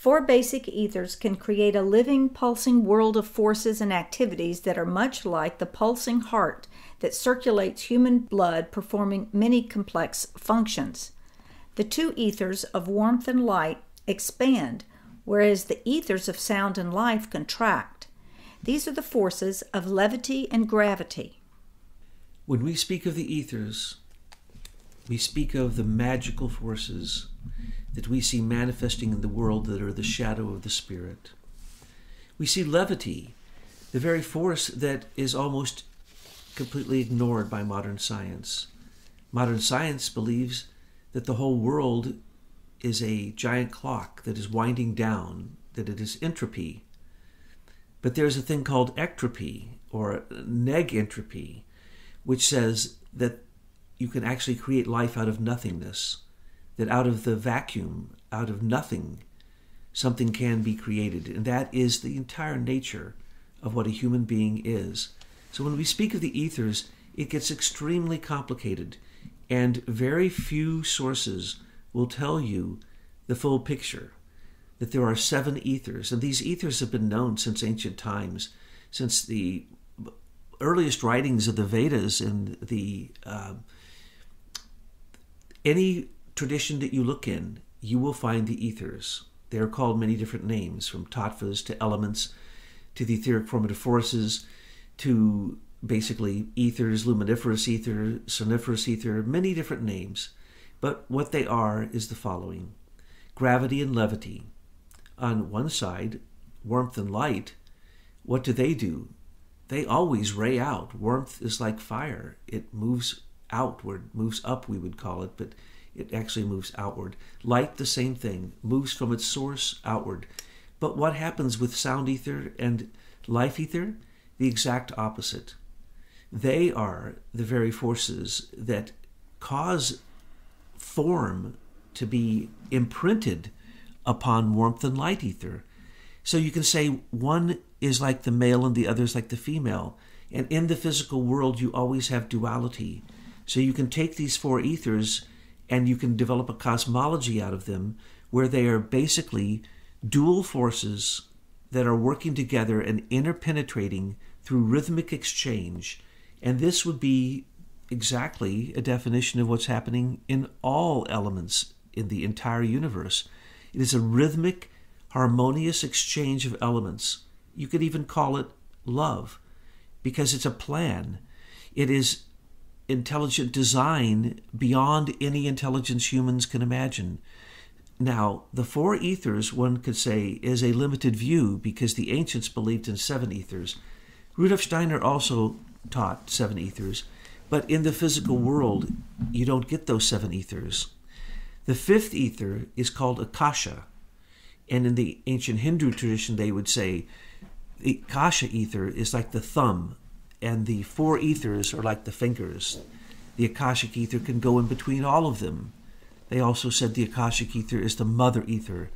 Four basic ethers can create a living, pulsing world of forces and activities that are much like the pulsing heart that circulates human blood, performing many complex functions. The two ethers of warmth and light expand, whereas the ethers of sound and life contract. These are the forces of levity and gravity. When we speak of the ethers, we speak of the magical forces that we see manifesting in the world that are the shadow of the Spirit. We see levity, the very force that is almost completely ignored by modern science. Modern science believes that the whole world is a giant clock that is winding down, that it is entropy. But there's a thing called ectropy, or negentropy, which says that you can actually create life out of nothingness, that out of the vacuum, out of nothing, something can be created. And that is the entire nature of what a human being is. So when we speak of the ethers, it gets extremely complicated, and very few sources will tell you the full picture, that there are 7 ethers. And these ethers have been known since ancient times, since the earliest writings of the Vedas and any tradition that you look in, you will find the ethers. They are called many different names, from tattvas to elements, to the etheric formative forces, to basically ethers, luminiferous ether, soniferous ether, many different names. But what they are is the following: gravity and levity. On one side, warmth and light, what do? They always ray out. Warmth is like fire. It moves outward, moves up, we would call it, but it actually moves outward. Light, the same thing, moves from its source outward. But what happens with sound ether and life ether? The exact opposite. They are the very forces that cause form to be imprinted upon warmth and light ether. So you can say one is like the male and the other is like the female. And in the physical world, you always have duality. So you can take these 4 ethers and you can develop a cosmology out of them where they are basically dual forces that are working together and interpenetrating through rhythmic exchange. And this would be exactly a definition of what's happening in all elements in the entire universe. It is a rhythmic, harmonious exchange of elements. You could even call it love, because it's a plan. It is intelligent design beyond any intelligence humans can imagine. Now, the 4 ethers, one could say, is a limited view because the ancients believed in 7 ethers. Rudolf Steiner also taught 7 ethers, but in the physical world, you don't get those 7 ethers. The 5th ether is called Akasha, and in the ancient Hindu tradition, they would say the Akasha ether is like the thumb, and the 4 ethers are like the fingers. The Akashic ether can go in between all of them. They also said the Akashic ether is the mother ether,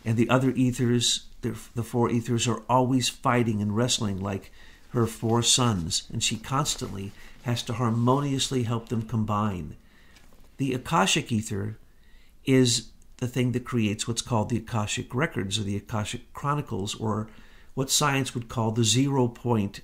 and the other ethers, the 4 ethers, are always fighting and wrestling like her 4 sons, and she constantly has to harmoniously help them combine. The Akashic ether is the thing that creates what's called the Akashic records, or the Akashic chronicles, or what science would call the 0 point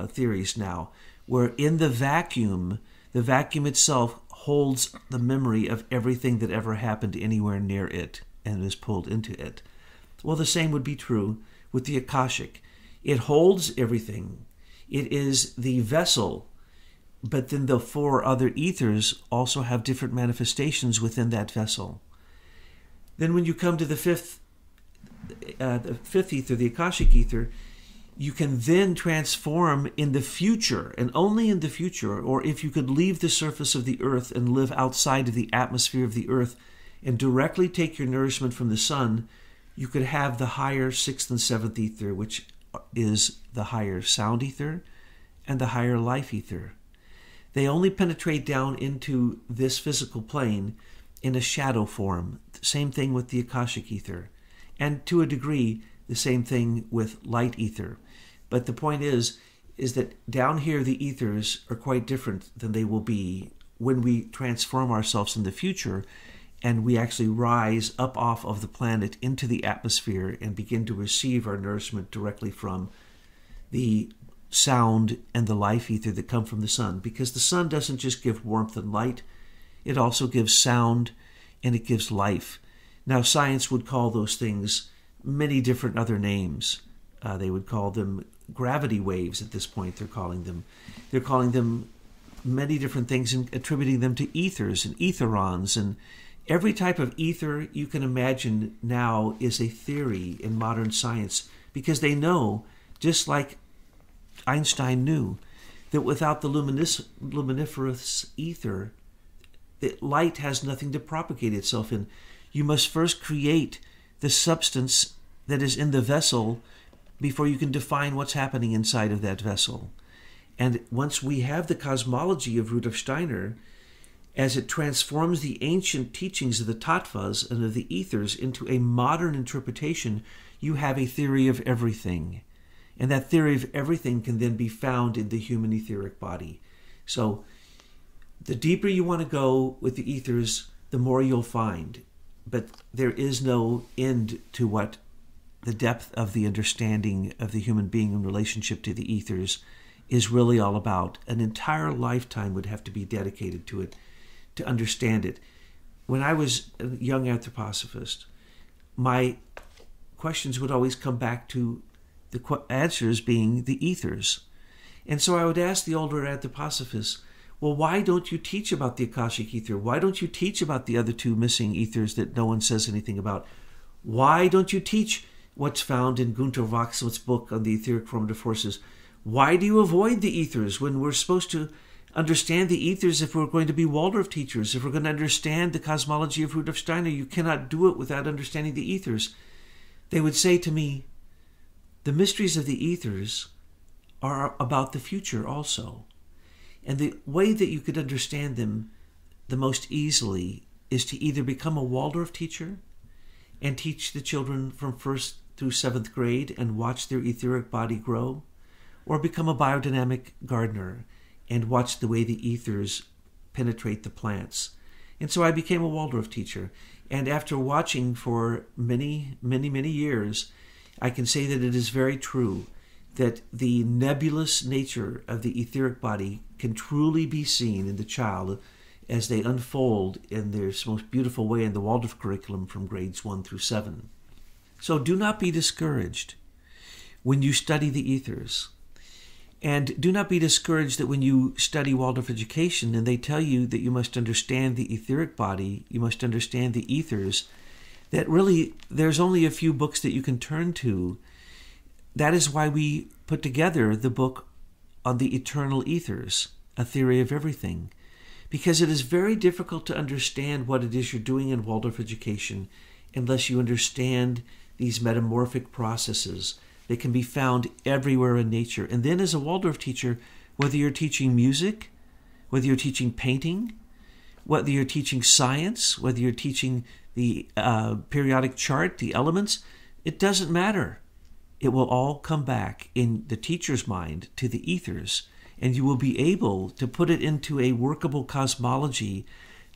theories now, where in the vacuum itself holds the memory of everything that ever happened anywhere near it and is pulled into it. Well, the same would be true with the Akashic. It holds everything. It is the vessel, but then the 4 other ethers also have different manifestations within that vessel. Then when you come to the fifth ether, the Akashic ether, you can then transform in the future, and only in the future, or if you could leave the surface of the earth and live outside of the atmosphere of the earth and directly take your nourishment from the sun, you could have the higher 6th and 7th ether, which is the higher sound ether and the higher life ether. They only penetrate down into this physical plane in a shadow form. Same thing with the Akashic ether. And to a degree, the same thing with light ether. But the point is that down here the ethers are quite different than they will be when we transform ourselves in the future and we actually rise up off of the planet into the atmosphere and begin to receive our nourishment directly from the sound and the life ether that come from the sun. Because the sun doesn't just give warmth and light, it also gives sound and it gives life. Now, science would call those things many different other names. They would call them gravity waves at this point. They're calling them many different things and attributing them to ethers and etherons, and every type of ether you can imagine now is a theory in modern science, because they know, just like Einstein knew, that without the luminiferous ether, that light has nothing to propagate itself in. You must first create the substance that is in the vessel before you can define what's happening inside of that vessel. And once we have the cosmology of Rudolf Steiner, as it transforms the ancient teachings of the tattvas and of the ethers into a modern interpretation, you have a theory of everything. And that theory of everything can then be found in the human etheric body. So the deeper you want to go with the ethers, the more you'll find. But there is no end to what the depth of the understanding of the human being in relationship to the ethers is really all about. An entire lifetime would have to be dedicated to it to understand it. When I was a young anthroposophist, my questions would always come back to the answers being the ethers. And so I would ask the older anthroposophists, well, why don't you teach about the Akashic ether? Why don't you teach about the other two missing ethers that no one says anything about? Why don't you teach what's found in Günter Waxel's book on the etheric formative forces? Why do you avoid the ethers when we're supposed to understand the ethers if we're going to be Waldorf teachers? If we're going to understand the cosmology of Rudolf Steiner, you cannot do it without understanding the ethers. They would say to me, the mysteries of the ethers are about the future also. And the way that you could understand them the most easily is to either become a Waldorf teacher and teach the children from 1st through 7th grade and watch their etheric body grow, or become a biodynamic gardener and watch the way the ethers penetrate the plants. And so I became a Waldorf teacher. And after watching for many, many, many years, I can say that it is very true that the nebulous nature of the etheric body can truly be seen in the child as they unfold in their most beautiful way in the Waldorf curriculum from grades 1 through 7. So do not be discouraged when you study the ethers. And do not be discouraged that when you study Waldorf education and they tell you that you must understand the etheric body, you must understand the ethers, that really there's only a few books that you can turn to. That is why we put together the book on the eternal ethers, A Theory of Everything, because it is very difficult to understand what it is you're doing in Waldorf education unless you understand these metamorphic processes that can be found everywhere in nature. And then as a Waldorf teacher, whether you're teaching music, whether you're teaching painting, whether you're teaching science, whether you're teaching the periodic chart, the elements, it doesn't matter. It will all come back in the teacher's mind to the ethers, and you will be able to put it into a workable cosmology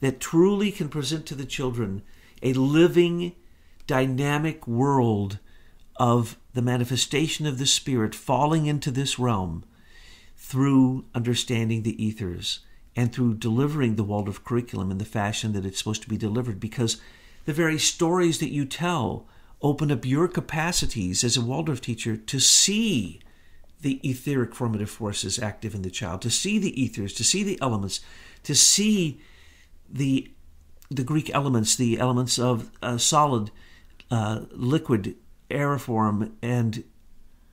that truly can present to the children a living, dynamic world of the manifestation of the Spirit falling into this realm through understanding the ethers and through delivering the Waldorf curriculum in the fashion that it's supposed to be delivered, because the very stories that you tell open up your capacities as a Waldorf teacher to see the etheric formative forces active in the child, to see the ethers, to see the elements, to see the Greek elements, the elements of solid, liquid, aeriform, and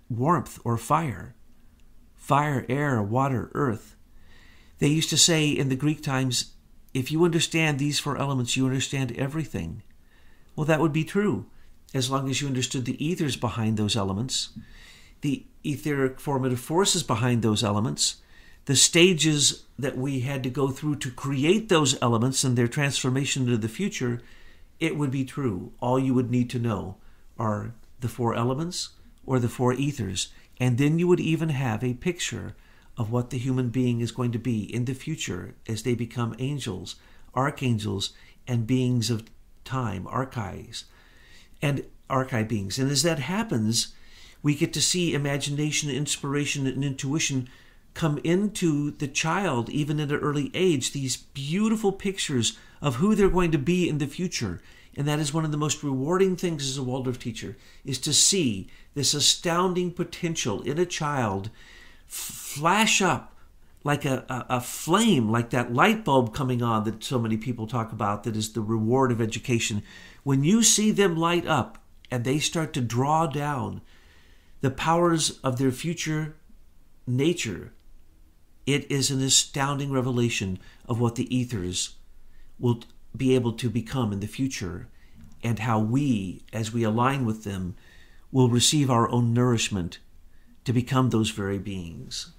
warmth or fire. Fire, air, water, earth. They used to say in the Greek times, if you understand these 4 elements, you understand everything. Well, that would be true, as long as you understood the ethers behind those elements, the etheric formative forces behind those elements, the stages that we had to go through to create those elements and their transformation into the future. It would be true. All you would need to know are the 4 elements or the 4 ethers, and then you would even have a picture of what the human being is going to be in the future as they become angels, archangels, and beings of time, archives, and archive beings. And as that happens, we get to see imagination, inspiration, and intuition come into the child, even at an early age, these beautiful pictures of who they're going to be in the future. And that is one of the most rewarding things as a Waldorf teacher, is to see this astounding potential in a child flash up like a flame, like that light bulb coming on that so many people talk about, that is the reward of education. When you see them light up and they start to draw down the powers of their future nature, it is an astounding revelation of what the ethers will be able to become in the future, and how we, as we align with them, will receive our own nourishment to become those very beings.